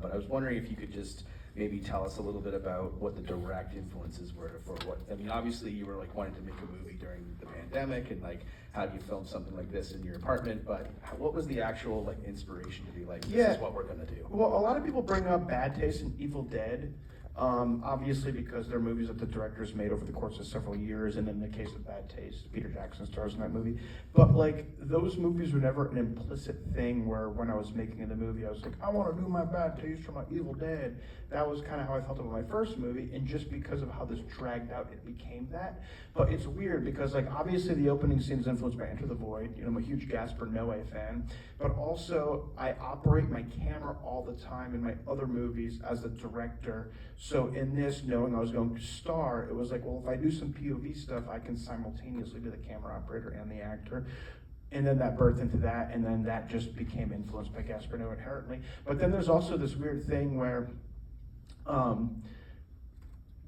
But I was wondering if you could just maybe tell us a little bit about what the direct influences were for what, I mean, obviously you were like wanting to make a movie during the pandemic, and like, how do you film something like this in your apartment? But what was the actual like inspiration to be like, this is what we're gonna do? Well, a lot of people bring up Bad Taste and Evil Dead, obviously because they're movies that the directors made over the course of several years, and in the case of Bad Taste, Peter Jackson stars in that movie. But like, those movies were never an implicit thing where when I was making the movie, I was like, I want to do my Bad Taste or my Evil Dead. That was kind of how I felt about my first movie, and just because of how this dragged out, it became that. But it's weird because like, obviously the opening scene is influenced by Enter the Void. You know, I'm a huge Gaspar Noé fan, but also I operate my camera all the time in my other movies as a director. So in this, knowing I was going to star, it was like, well, if I do some POV stuff, I can simultaneously be the camera operator and the actor. And then that birthed into that, and then that just became influenced by Gaspar Noé inherently. But then there's also this weird thing where,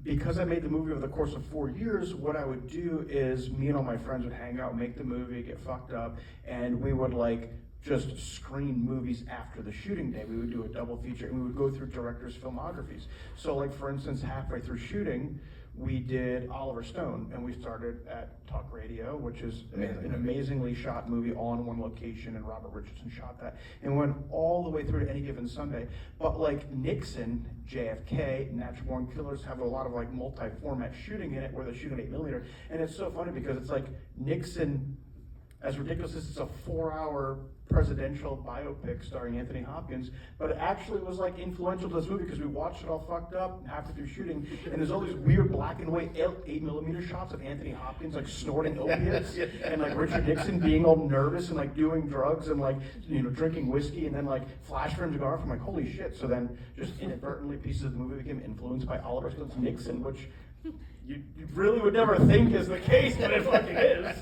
because I made the movie over the course of 4 years, what I would do is me and all my friends would hang out, make the movie, get fucked up, and we would like just screen movies after the shooting day. We would do a double feature, and we would go through directors' filmographies. So like, for instance, halfway through shooting, we did Oliver Stone, and we started at Talk Radio, which is an amazingly shot movie all in one location, and Robert Richardson shot that, and went all the way through to Any Given Sunday. But like Nixon, JFK, Natural Born Killers have a lot of like multi-format shooting in it, where they shoot at 8mm, and it's so funny because it's like Nixon, as ridiculous as it's a 4-hour presidential biopic starring Anthony Hopkins, but it actually was like influential to this movie because we watched it all fucked up halfway through shooting, and there's all these weird black and white 8mm shots of Anthony Hopkins like snorting opiates, and like Richard Nixon being all nervous and like doing drugs and like, you know, drinking whiskey, and then like flash frames go off. I'm like, holy shit. So then just inadvertently pieces of the movie became influenced by Oliver Stone's Nixon, which you really would never think is the case, but it fucking is.